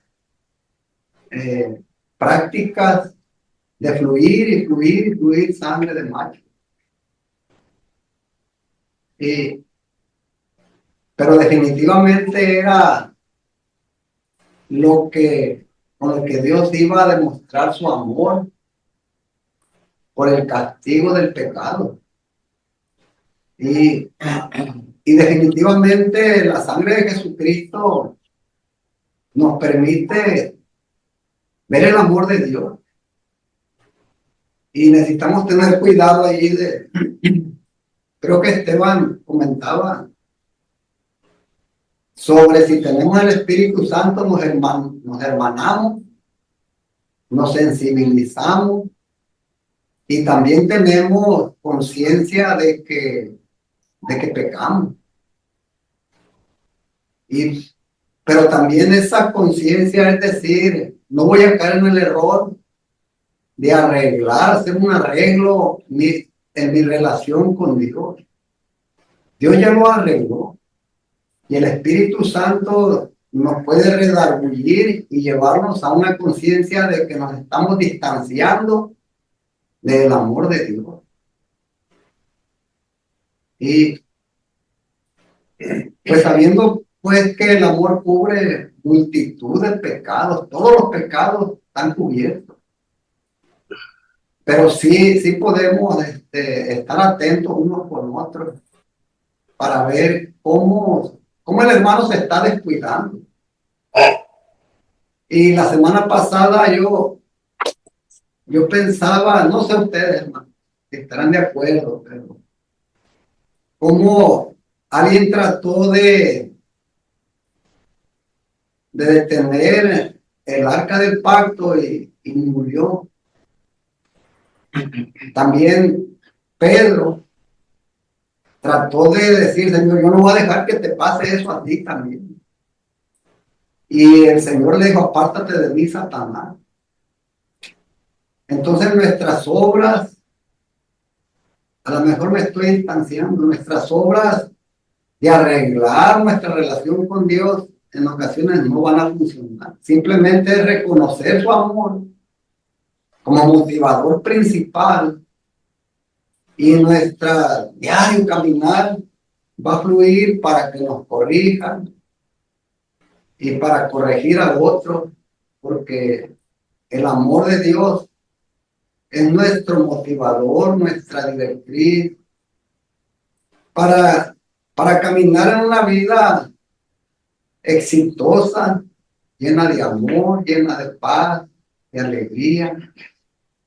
Speaker 5: prácticas de fluir y fluir y fluir sangre de macho. Pero definitivamente era con lo que Dios iba a demostrar su amor por el castigo del pecado. Y definitivamente la sangre de Jesucristo nos permite ver el amor de Dios. Y necesitamos tener cuidado allí creo que Esteban comentaba sobre si tenemos el Espíritu Santo, nos hermanamos, nos sensibilizamos y también tenemos conciencia de que pecamos. Pero también esa conciencia es decir, no voy a caer en el error de hacer un arreglo en mi relación con Dios. Dios ya lo arregló. Y el Espíritu Santo nos puede redarguir y llevarnos a una conciencia de que nos estamos distanciando del amor de Dios. Y pues sabiendo pues que el amor cubre multitud de pecados, todos los pecados están cubiertos. Pero sí podemos estar atentos unos con otros para ver cómo el hermano se está descuidando. Y la semana pasada yo pensaba, no sé ustedes, hermano, si estarán de acuerdo, pero cómo alguien trató de detener el arca del pacto y murió. También Pedro trató de decir, Señor, yo no voy a dejar que te pase eso a ti también. Y el Señor le dijo, apártate de mí, Satanás. Entonces nuestras obras, a lo mejor me estoy distanciando, nuestras obras de arreglar nuestra relación con Dios en ocasiones no van a funcionar. Simplemente es reconocer su amor como motivador principal y nuestro diario caminar va a fluir para que nos corrijan y para corregir a otros, porque el amor de Dios es nuestro motivador, nuestra directriz para caminar en una vida exitosa, llena de amor, llena de paz, de alegría.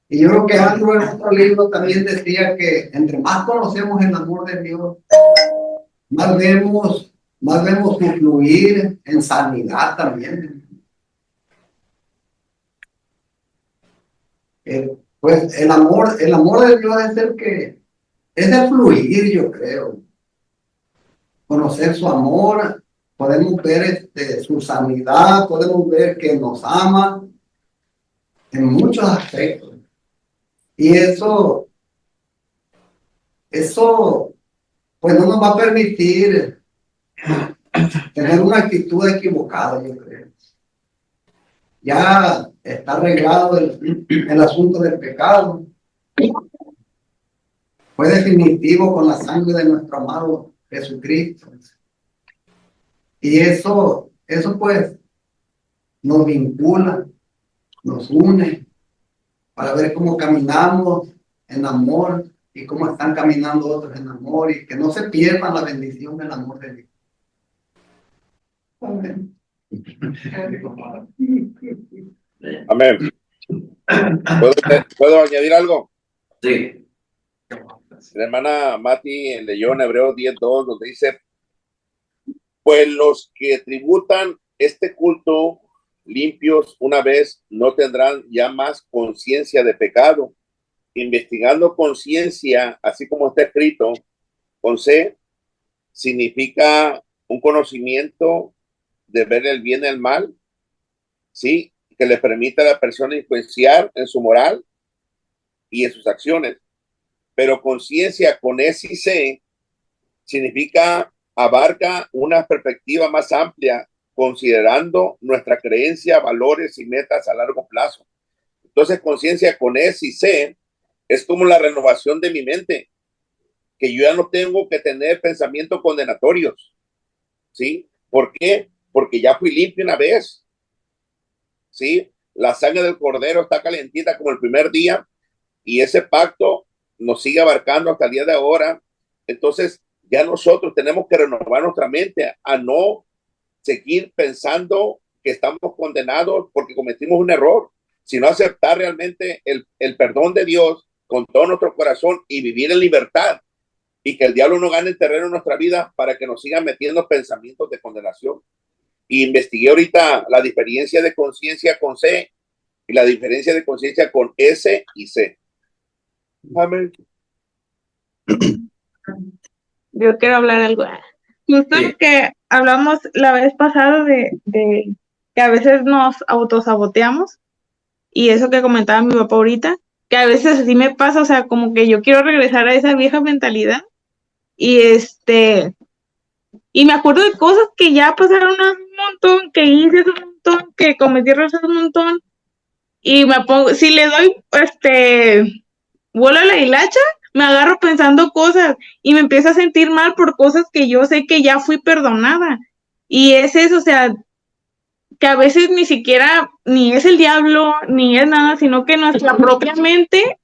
Speaker 5: Y yo creo que Andrew en otro libro también decía que entre más conocemos el amor de Dios, más vemos influir en sanidad también. Pues el amor de Dios es el que es de fluir, yo creo. Conocer su amor, podemos ver su sanidad, podemos ver que nos ama en muchos aspectos. Y eso pues no nos va a permitir tener una actitud equivocada, yo creo. Ya está arreglado el asunto del pecado. Fue definitivo con la sangre de nuestro amado Jesucristo. Y eso pues nos vincula, nos une para ver cómo caminamos en amor y cómo están caminando otros en amor y que no se pierdan la bendición del amor de Dios. Amén.
Speaker 4: Amén. ¿Puedo añadir algo?
Speaker 2: Sí.
Speaker 4: La hermana Mati leyó en Hebreos 10:2, donde dice, pues los que tributan este culto limpios una vez, no tendrán ya más conciencia de pecado. Investigando conciencia, así como está escrito, con C, significa un conocimiento de ver el bien y el mal, ¿sí? Que le permita a la persona influenciar en su moral y en sus acciones. Pero conciencia con S y C significa, abarca una perspectiva más amplia, considerando nuestra creencia, valores y metas a largo plazo. Entonces, conciencia con S y C es como la renovación de mi mente, que yo ya no tengo que tener pensamientos condenatorios, ¿sí? ¿Por qué? Porque ya fui limpio una vez, ¿sí? La sangre del cordero está calentita como el primer día y ese pacto nos sigue abarcando hasta el día de ahora. Entonces, ya nosotros tenemos que renovar nuestra mente a no seguir pensando que estamos condenados porque cometimos un error, sino aceptar realmente el perdón de Dios con todo nuestro corazón y vivir en libertad, y que el diablo no gane el terreno en nuestra vida para que nos sigan metiendo pensamientos de condenación. Y investigué ahorita la diferencia de conciencia con C y la diferencia de conciencia con S y C. Amén.
Speaker 9: Yo quiero hablar algo. Justo
Speaker 2: Sí.
Speaker 9: lo que hablamos la vez pasada de que a veces nos autosaboteamos, y eso que comentaba mi papá ahorita, que a veces así me pasa, o sea, como que yo quiero regresar a esa vieja mentalidad y y me acuerdo de cosas que ya pasaron hace un montón, que hice hace un montón, que cometí errores hace un montón, y me pongo, si le doy vuelo a la hilacha, me agarro pensando cosas y me empiezo a sentir mal por cosas que yo sé que ya fui perdonada. Y es eso, o sea, que a veces ni siquiera ni es el diablo ni es nada, sino que nuestra propia mente,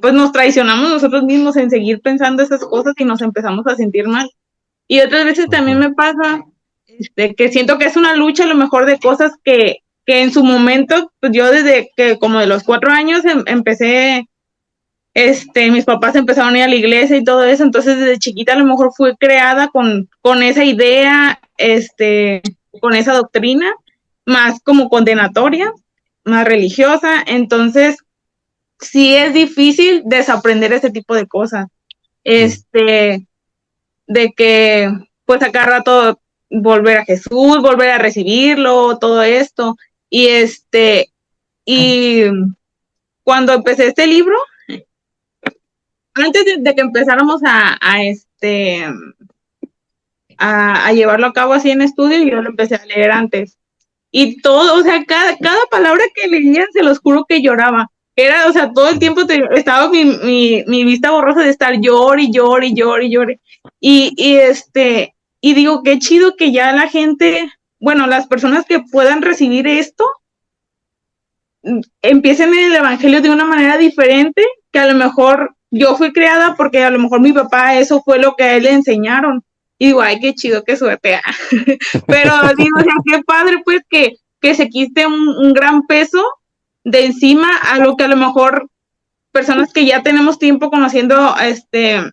Speaker 9: pues nos traicionamos nosotros mismos en seguir pensando esas cosas y nos empezamos a sentir mal. Y otras veces también me pasa, que siento que es una lucha a lo mejor de cosas que en su momento, pues yo desde que como de los 4 años empecé, mis papás empezaron a ir a la iglesia y todo eso, entonces desde chiquita a lo mejor fui creada con esa idea, con esa doctrina, más como condenatoria, más religiosa, entonces sí es difícil desaprender ese tipo de cosas, de que pues a cada rato volver a Jesús, volver a recibirlo, todo esto, y cuando empecé este libro, antes de que empezáramos a llevarlo a cabo así en estudio, yo lo empecé a leer antes. Y todo, o sea, cada palabra que leía, se los juro que lloraba. Era, o sea, todo el tiempo estaba mi vista borrosa de estar llore y llore y llore y llore. Y digo, qué chido que ya la gente, bueno, las personas que puedan recibir esto, empiecen en el evangelio de una manera diferente, que a lo mejor yo fui creada porque a lo mejor mi papá eso fue lo que a él le enseñaron. Y digo, ay, qué chido, qué suerte. Pero digo, o sea, qué padre pues que se quite un gran peso de encima a lo que a lo mejor personas que ya tenemos tiempo conociendo de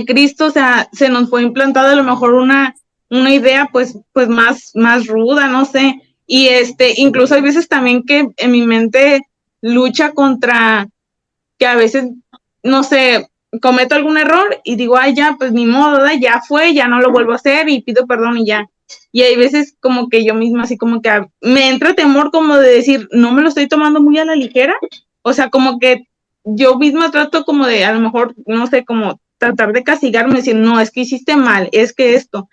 Speaker 9: Cristo, o sea, se nos fue implantada a lo mejor una idea pues más ruda, no sé. Y incluso hay veces también que en mi mente lucha contra que a veces, no sé, cometo algún error y digo, ay, ya, pues ni modo, ¿verdad? Ya fue, ya no lo vuelvo a hacer y pido perdón y ya. Y hay veces como que yo misma así como que me entra temor como de decir, no me lo estoy tomando muy a la ligera. O sea, como que yo misma trato como de, a lo mejor, no sé, como tratar de castigarme, decir, no, es que hiciste mal, es que esto.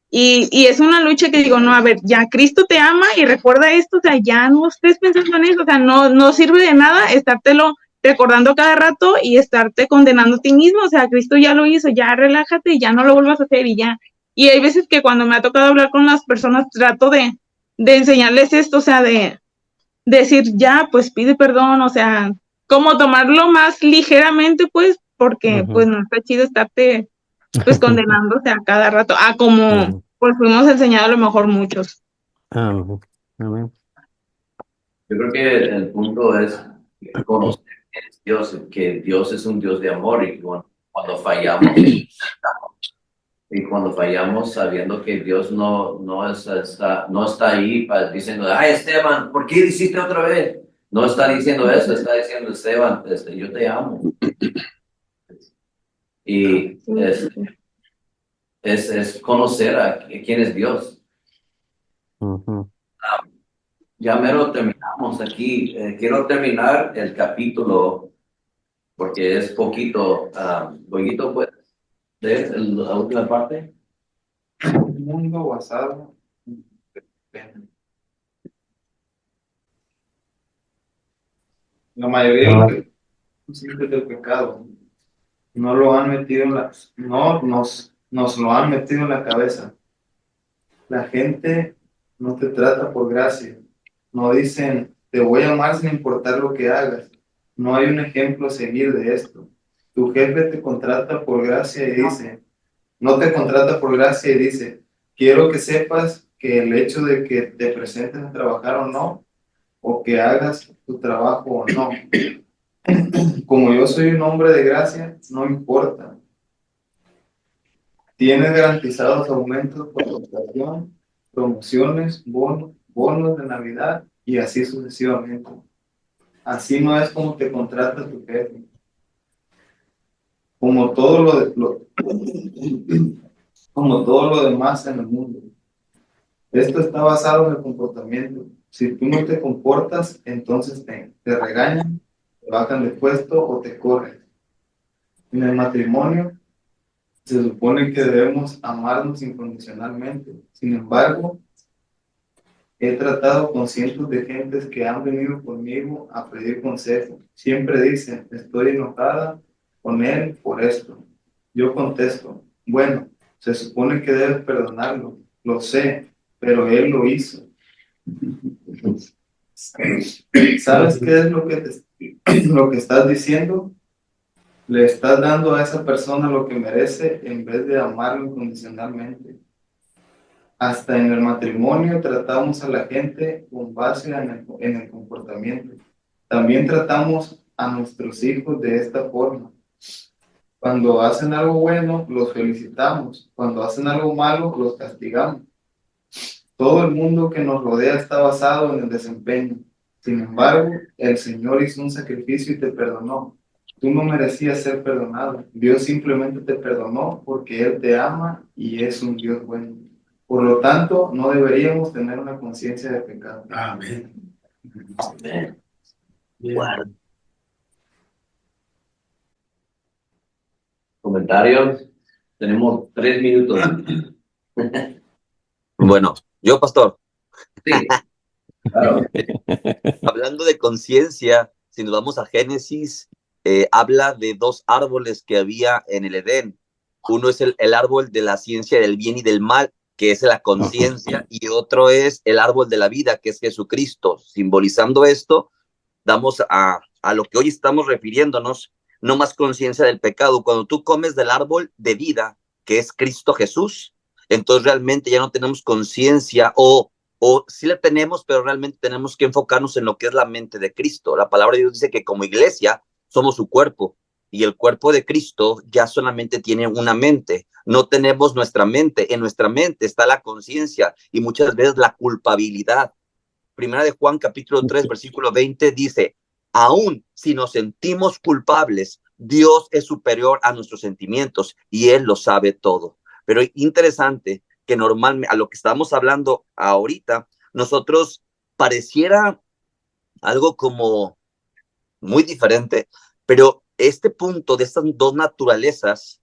Speaker 9: Y es una lucha que digo, no, a ver, ya Cristo te ama y recuerda esto, o sea, ya no estés pensando en eso, o sea, no sirve de nada estártelo recordando cada rato y estarte condenando a ti mismo, o sea, Cristo ya lo hizo, ya relájate y ya no lo vuelvas a hacer y ya. Y hay veces que cuando me ha tocado hablar con las personas, trato de enseñarles esto, o sea, de decir, ya, pues pide perdón, o sea, como tomarlo más ligeramente, pues, porque pues no está chido estarte pues condenándose a cada rato, a como pues fuimos enseñados a lo mejor muchos.
Speaker 6: Amén.
Speaker 2: Yo creo que el punto es conocer que es Dios, que Dios es un Dios de amor y cuando fallamos, Y cuando fallamos sabiendo que Dios no está ahí diciendo, ay Esteban, ¿por qué hiciste otra vez? No está diciendo eso, está diciendo Esteban, yo te amo. Y es conocer a quién es Dios.
Speaker 6: Ujú.
Speaker 2: Ya mero terminamos aquí. Quiero terminar el capítulo porque es poquito. Goyito, ¿puedes leer la última parte?
Speaker 7: Un mundo basado en pena. La mayoría de los que son conscientes del pecado no lo han metido no nos lo han metido en la cabeza. La gente no te trata por gracia. No dicen, te voy a amar sin importar lo que hagas. No hay un ejemplo a seguir de esto. Tu jefe te contrata por gracia y dice, no te contrata por gracia y dice, quiero que sepas que el hecho de que te presentes a trabajar o no, o que hagas tu trabajo o no, como yo soy un hombre de gracia, no importa. Tienes garantizados aumentos por rotación, promociones, bonos de Navidad y así sucesivamente. Así no es como te contrata tu jefe. Como todo como todo lo demás en el mundo. Esto está basado en el comportamiento. Si tú no te comportas, entonces te regañan, te bajan de puesto o te corren. En el matrimonio se supone que debemos amarnos incondicionalmente. Sin embargo, he tratado con cientos de gentes que han venido conmigo a pedir consejo. Siempre dicen, estoy enojada con él por esto. Yo contesto, bueno, se supone que debes perdonarlo. Lo sé, pero él lo hizo. ¿Sabes qué es lo que estás diciendo? Le estás dando a esa persona lo que merece en vez de amarlo incondicionalmente. Hasta en el matrimonio tratamos a la gente con base en el comportamiento. También tratamos a nuestros hijos de esta forma. Cuando hacen algo bueno, los felicitamos. Cuando hacen algo malo, los castigamos. Todo el mundo que nos rodea está basado en el desempeño. Sin embargo, el Señor hizo un sacrificio y te perdonó. Tú no merecías ser perdonado. Dios simplemente te perdonó porque Él te ama y es un Dios bueno. Por lo tanto, no deberíamos tener una conciencia de pecado. Amén.
Speaker 2: Amén.
Speaker 8: Guarda.
Speaker 2: ¿Comentarios? Tenemos 3 minutos.
Speaker 8: Bueno, yo, pastor,
Speaker 2: Sí, claro.
Speaker 8: hablando de conciencia, si nos vamos a Génesis, habla de 2 árboles que había en el Edén. Uno es el árbol de la ciencia del bien y del mal, que es la conciencia, y otro es el árbol de la vida, que es Jesucristo. Simbolizando esto, damos a lo que hoy estamos refiriéndonos, no más conciencia del pecado. Cuando tú comes del árbol de vida, que es Cristo Jesús, entonces realmente ya no tenemos conciencia o sí la tenemos, pero realmente tenemos que enfocarnos en lo que es la mente de Cristo. La palabra de Dios dice que como iglesia somos su cuerpo y el cuerpo de Cristo ya solamente tiene una mente. No tenemos nuestra mente. En nuestra mente está la conciencia y muchas veces la culpabilidad. Primera de Juan, capítulo 3, versículo 20 dice, aún si nos sentimos culpables, Dios es superior a nuestros sentimientos y Él lo sabe todo. Pero es interesante que normalmente, a lo que estamos hablando ahorita, nosotros pareciera algo como muy diferente, pero este punto de estas 2 naturalezas,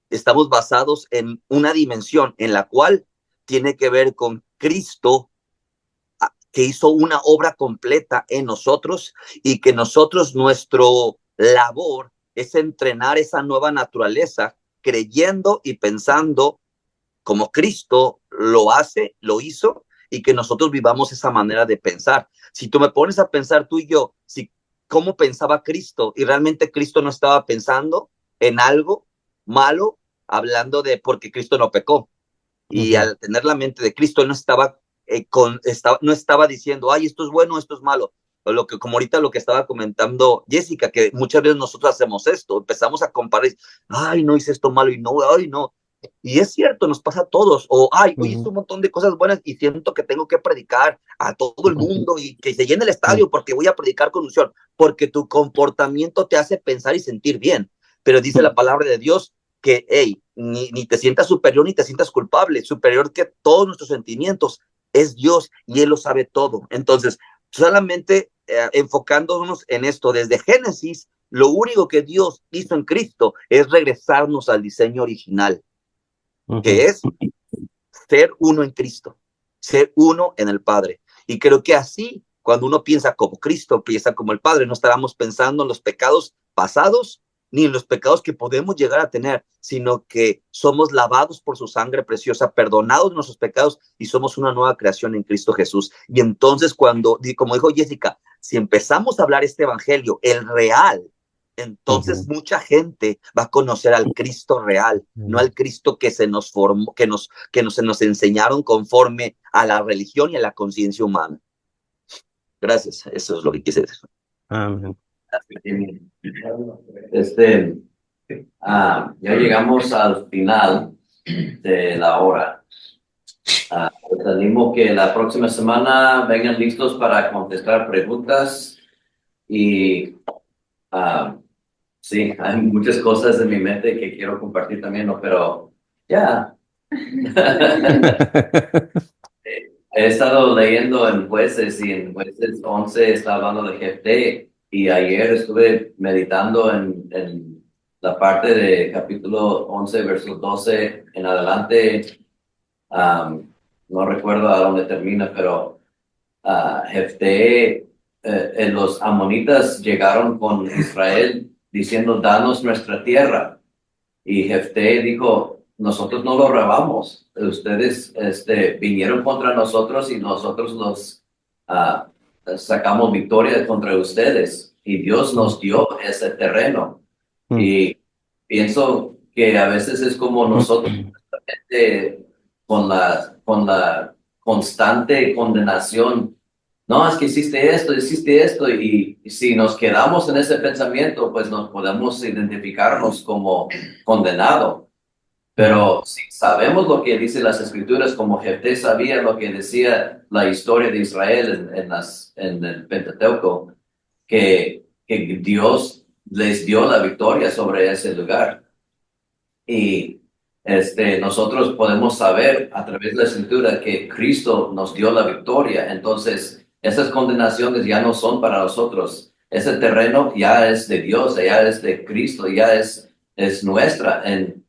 Speaker 8: estamos basados en una dimensión en la cual tiene que ver con Cristo, que hizo una obra completa en nosotros y que nosotros, nuestro labor es entrenar esa nueva naturaleza creyendo y pensando como Cristo lo hace, lo hizo, y que nosotros vivamos esa manera de pensar. Si tú me pones a pensar tú y yo, cómo pensaba Cristo, y realmente Cristo no estaba pensando en algo malo, hablando de porque Cristo no pecó. Y al tener la mente de Cristo, él no estaba diciendo, ay, esto es bueno, esto es malo. O como ahorita lo que estaba comentando Jessica, que muchas veces nosotros hacemos esto, empezamos a comparar, ay, no hice esto malo y no, ay, no. Y es cierto, nos pasa a todos. O, ay, hoy hice
Speaker 6: Ujú.
Speaker 8: un montón de cosas buenas y siento que tengo que predicar a todo el mundo y que se llene el estadio porque voy a predicar con unción, porque tu comportamiento te hace pensar y sentir bien. Pero dice la palabra de Dios que, hey, ni te sientas superior ni te sientas culpable. Superior que todos nuestros sentimientos es Dios y Él lo sabe todo. Entonces, solamente enfocándonos en esto desde Génesis, lo único que Dios hizo en Cristo es regresarnos al diseño original, que es ser uno en Cristo, ser uno en el Padre. Y creo que así, cuando uno piensa como Cristo, piensa como el Padre, no estaremos pensando en los pecados pasados ni en los pecados que podemos llegar a tener, sino que somos lavados por su sangre preciosa, perdonados de nuestros pecados y somos una nueva creación en Cristo Jesús. Y entonces cuando, como dijo Jessica, si empezamos a hablar este evangelio, el real, entonces mucha gente va a conocer al Cristo real, no al Cristo que se nos formó, que se nos enseñaron conforme a la religión y a la conciencia humana. Gracias, eso es lo que quise decir.
Speaker 6: Amén.
Speaker 2: Ya llegamos al final de la hora. Les animo que la próxima semana vengan listos para contestar preguntas y sí, hay muchas cosas en mi mente que quiero compartir también, ¿no? Pero ya. He estado leyendo en Jueces y en Jueces 11 está hablando de Jefté y ayer estuve meditando en la parte de capítulo 11, versos 12 en adelante. No recuerdo a dónde termina, pero Jefté, los amonitas llegaron con Israel diciendo, danos nuestra tierra. Y Jefté dijo, nosotros no lo robamos. Ustedes vinieron contra nosotros y nosotros los sacamos victoria contra ustedes. Y Dios nos dio ese terreno. Y pienso que a veces es como nosotros con la constante condenación. No, es que hiciste esto, y si nos quedamos en ese pensamiento, pues nos podemos identificarnos como condenado. Pero si sabemos lo que dice las Escrituras, como Jefté sabía lo que decía la historia de Israel en el Pentateuco, que Dios les dio la victoria sobre ese lugar. Y nosotros podemos saber a través de la Escritura que Cristo nos dio la victoria. Entonces, esas condenaciones ya no son para nosotros. Ese terreno ya es de Dios, ya es de Cristo, ya es nuestra. En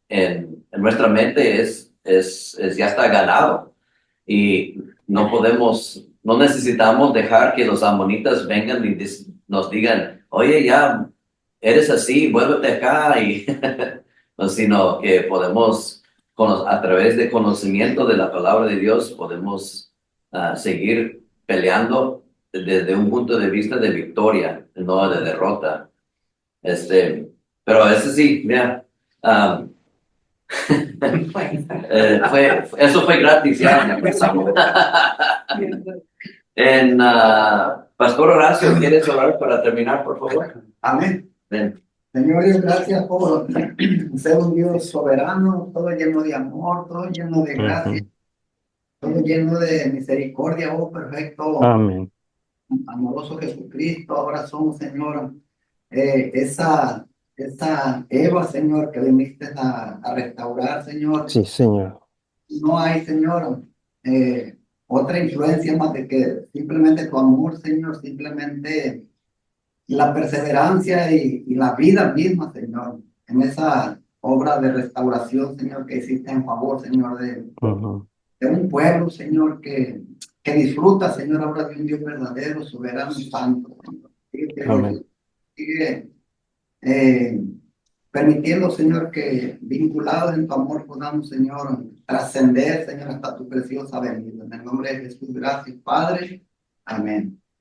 Speaker 2: nuestra mente ya está ganado. Y no necesitamos dejar que los amonitas vengan y nos digan, oye, ya eres así, vuélvete acá. No, sino que podemos, a través de conocimiento de la palabra de Dios, podemos seguir peleando desde un punto de vista de victoria, no de derrota. Pero a veces sí, mira, eso fue gratis, ya. Pastor Horacio, ¿quieres orar para terminar, por favor?
Speaker 5: Amén.
Speaker 2: Ven.
Speaker 5: Señor Dios, gracias por ser un Dios soberano, todo lleno de amor, todo lleno de gracia, todo lleno de misericordia, oh perfecto,
Speaker 6: Amén.
Speaker 5: amoroso Jesucristo. Ahora somos, Señor, esa Eva, Señor, que viniste a restaurar, Señor.
Speaker 6: Sí, Señor.
Speaker 5: No hay, Señor, otra influencia más de que simplemente tu amor, Señor, simplemente la perseverancia y la vida misma, Señor, en esa obra de restauración, Señor, que hiciste en favor, Señor, de un pueblo, Señor, que disfruta, Señor, ahora de un Dios verdadero, soberano y santo, Señor.
Speaker 6: Amén.
Speaker 5: Sigue permitiendo, Señor, que vinculados en tu amor podamos, Señor, trascender, Señor, hasta tu preciosa venida. En el nombre de Jesús, gracias, Padre. Amén.